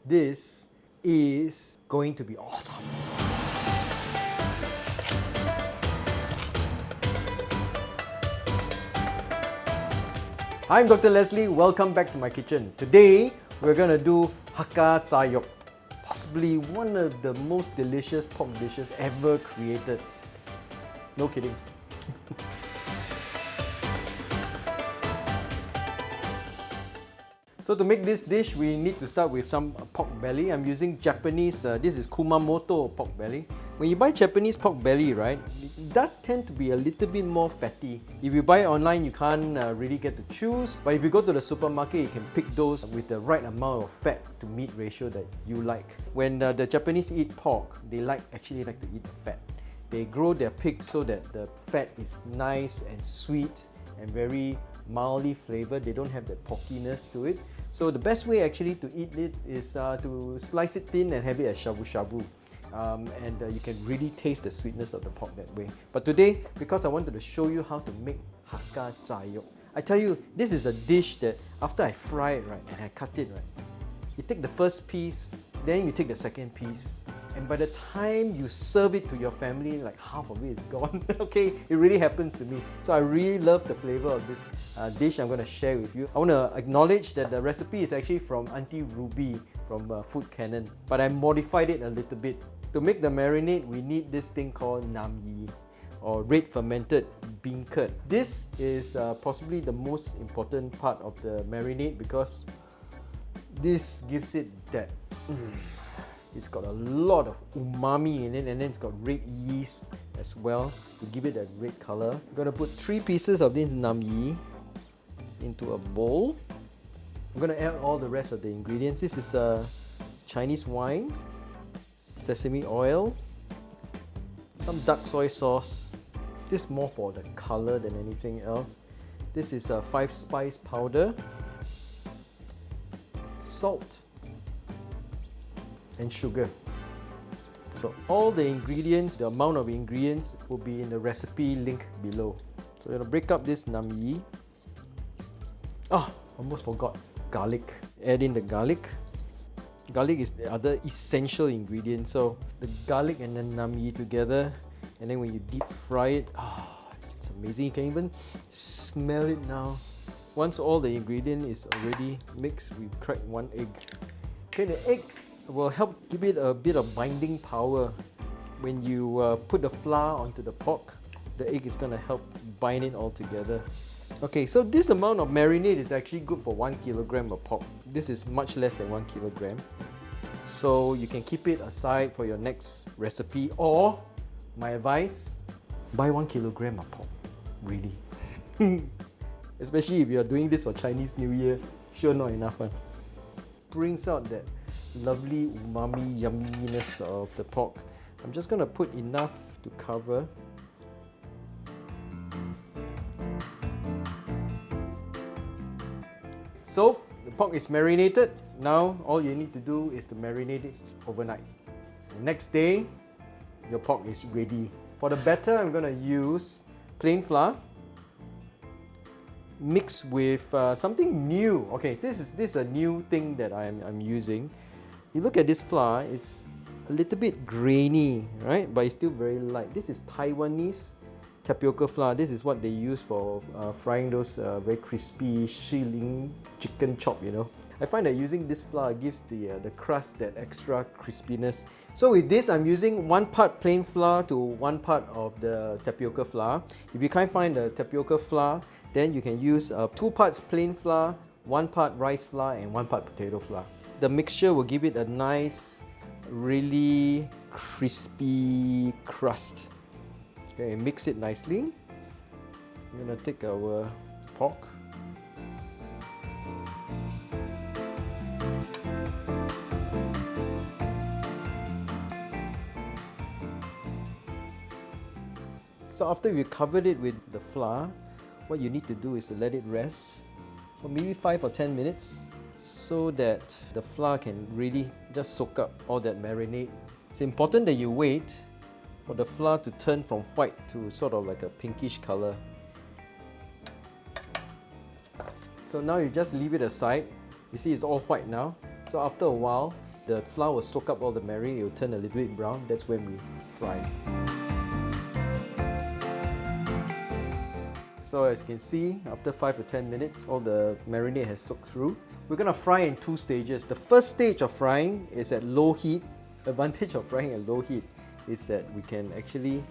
This is going to be awesome. Hi, I'm Dr. Leslie. Welcome back to my kitchen. Today, we're going to do Hakka Zhar Yoke, possibly one of the most delicious pork dishes ever created. No kidding. So to make this dish, we need to start with some pork belly. I'm using Japanese, this is Kumamoto pork belly. When you buy Japanese pork belly, right, it does tend to be a little bit more fatty. If you buy it online, you can't really get to choose. But if you go to the supermarket, you can pick those with the right amount of fat to meat ratio that you like. When the Japanese eat pork, they actually like to eat the fat. They grow their pig so that the fat is nice and sweet and very mildly flavored. They don't have that porkiness to it. So the best way actually to eat it is to slice it thin and have it as shabu-shabu. You can really taste the sweetness of the pork that way. But today, because I wanted to show you how to make Hakka Zhar Yoke, I tell you, this is a dish that after I fry it, right, and I cut it, right, you take the first piece, then you take the second piece, and by the time you serve it to your family, like half of it is gone. Okay, it really happens to me. So I really love the flavor of this dish I'm going to share with you. I want to acknowledge that the recipe is actually from Auntie Ruby from Food Canon, but I modified it a little bit. To make the marinade, we need this thing called nam yi, or red fermented bean curd. This is possibly the most important part of the marinade because this gives it that it's got a lot of umami in it, and then it's got red yeast as well to give it that red color. I'm going to put 3 pieces of this nam yi into a bowl. I'm going to add all the rest of the ingredients. This is Chinese wine, sesame oil, some dark soy sauce. This is more for the color than anything else. This is 5 spice powder, salt, and sugar. So all the ingredients, the amount of ingredients will be in the recipe link below. So we're going to break up this nam yi. Almost forgot garlic. Add in the garlic. Garlic is the other essential ingredient. So the garlic and the nam yi together, and then when you deep fry it, it's amazing. You can even smell it now. Once all the ingredient is already mixed, we crack 1 egg. Okay, the egg will help give it a bit of binding power. When you put the flour onto the pork, the egg is going to help bind it all together. Okay, so this amount of marinade is actually good for 1 kilogram of pork. This is much less than 1 kilogram. So you can keep it aside for your next recipe, or my advice, buy 1 kilogram of pork. Really. Especially if you're doing this for Chinese New Year, sure not enough one. Brings out that lovely umami yumminess of the pork. I'm just going to put enough to cover. So the pork is marinated. Now all you need to do is to marinate it overnight. The next day, your pork is ready. For the batter, I'm going to use plain flour mixed with something new. Okay, this is a new thing that I'm using. You look at this flour, it's a little bit grainy, right? But it's still very light. This is Taiwanese tapioca flour. This is what they use for frying those very crispy shilling chicken chop, you know. I find that using this flour gives the crust that extra crispiness. So with this, I'm using 1 part plain flour to 1 part of the tapioca flour. If you can't find the tapioca flour, then you can use 2 parts plain flour, 1 part rice flour, and 1 part potato flour. The mixture will give it a nice, really crispy crust. Okay, mix it nicely. We're going to take our pork. So after we covered it with the flour, what you need to do is to let it rest for maybe 5 or 10 minutes so that the flour can really just soak up all that marinade. It's important that you wait for the flour to turn from white to sort of like a pinkish color. So now you just leave it aside. You see it's all white now. So after a while, the flour will soak up all the marinade, it will turn a little bit brown. That's when we fry. So as you can see, after 5 to 10 minutes, all the marinade has soaked through. We're going to fry in 2 stages. The first stage of frying is at low heat. The advantage of frying at low heat is that we can actually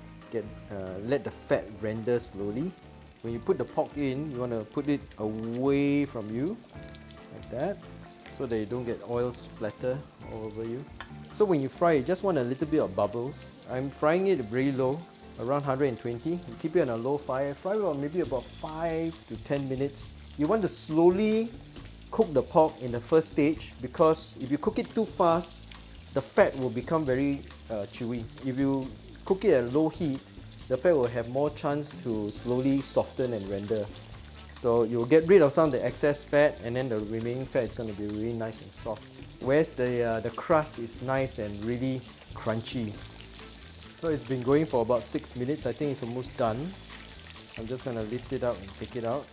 let the fat render slowly. When you put the pork in, you want to put it away from you, like that, so that you don't get oil splatter all over you. So when you fry, you just want a little bit of bubbles. I'm frying it very low, around 120. You keep it on a low fire. Fry it on maybe about 5 to 10 minutes. You want to slowly cook the pork in the first stage, because if you cook it too fast, the fat will become very chewy. If you cook it at low heat, the fat will have more chance to slowly soften and render. So you'll get rid of some of the excess fat, and then the remaining fat is going to be really nice and soft. Whereas the crust is nice and really crunchy. So it's been going for about 6 minutes. I think it's almost done. I'm just going to lift it out and take it out.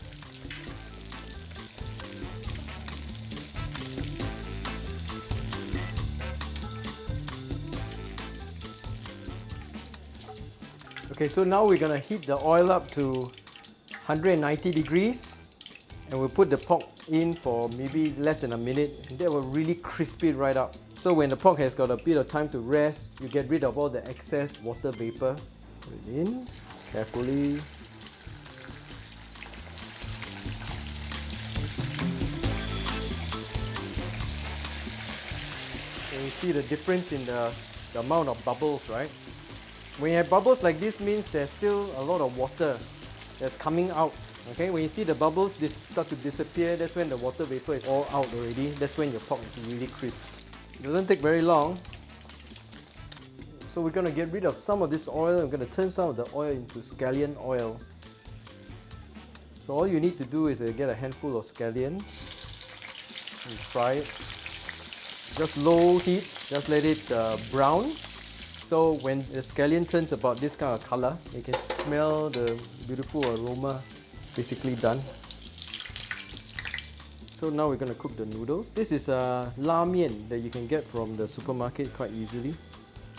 Okay, so now we're going to heat the oil up to 190 degrees, and we'll put the pork in for maybe less than a minute, and that will really crisp it right up. So when the pork has got a bit of time to rest, you get rid of all the excess water vapor. Put it in carefully. And you see the difference in the amount of bubbles, right? When you have bubbles like this, means there's still a lot of water that's coming out. Okay, when you see the bubbles start to disappear, that's when the water vapor is all out already. That's when your pork is really crisp. It doesn't take very long. So we're going to get rid of some of this oil. I'm going to turn some of the oil into scallion oil. So all you need to do is get a handful of scallion and fry it. Just low heat, just let it brown. So when the scallion turns about this kind of color, you can smell the beautiful aroma. Basically done. So now we're going to cook the noodles. This is a Mian that you can get from the supermarket quite easily.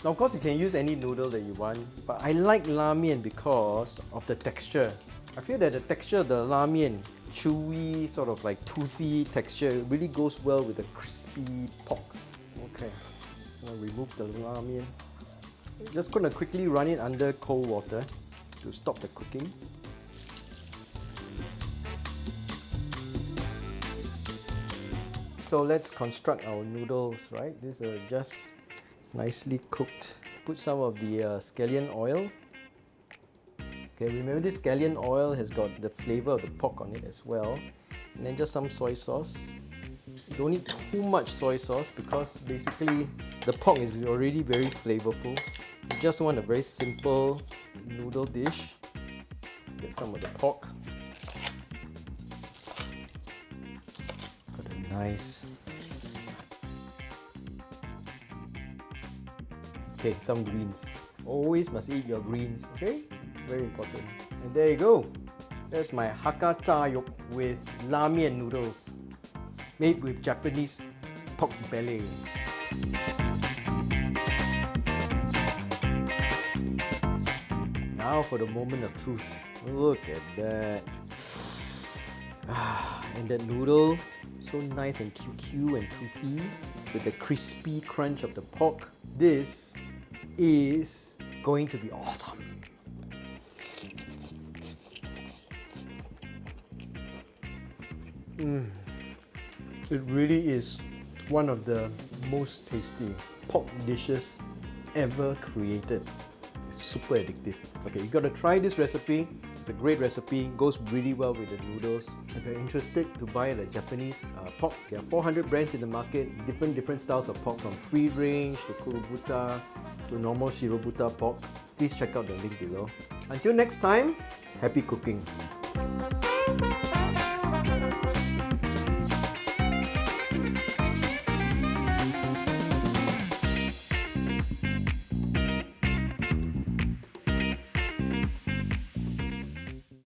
Now of course you can use any noodle that you want, but I like Mian because of the texture. I feel that the texture of the Mian, chewy, sort of like toothy texture, really goes well with the crispy pork. Okay, just going to remove the Mian. Just going to quickly run it under cold water to stop the cooking. So let's construct our noodles, right? These are just nicely cooked. Put some of the scallion oil. Okay, remember this scallion oil has got the flavor of the pork on it as well. And then just some soy sauce. You don't need too much soy sauce because basically the pork is already very flavorful. You just want a very simple noodle dish. Get some of the pork. Got a nice. Okay, some greens. Always must eat your greens, okay? Very important. And there you go. That's my Hakka Zhar Yoke with Mian noodles, made with Japanese pork belly. Now for the moment of truth. Look at that. And that noodle, so nice and QQ and toothy, with the crispy crunch of the pork. This is going to be awesome. It really is one of the most tasty pork dishes ever created. It's super addictive. Okay, you gotta try this recipe. It's a great recipe, goes really well with the noodles. If you're interested to buy the Japanese pork, there are 400 brands in the market, different styles of pork, from free range to kurobuta to normal shirobuta pork. Please check out the link below. Until next time, happy cooking!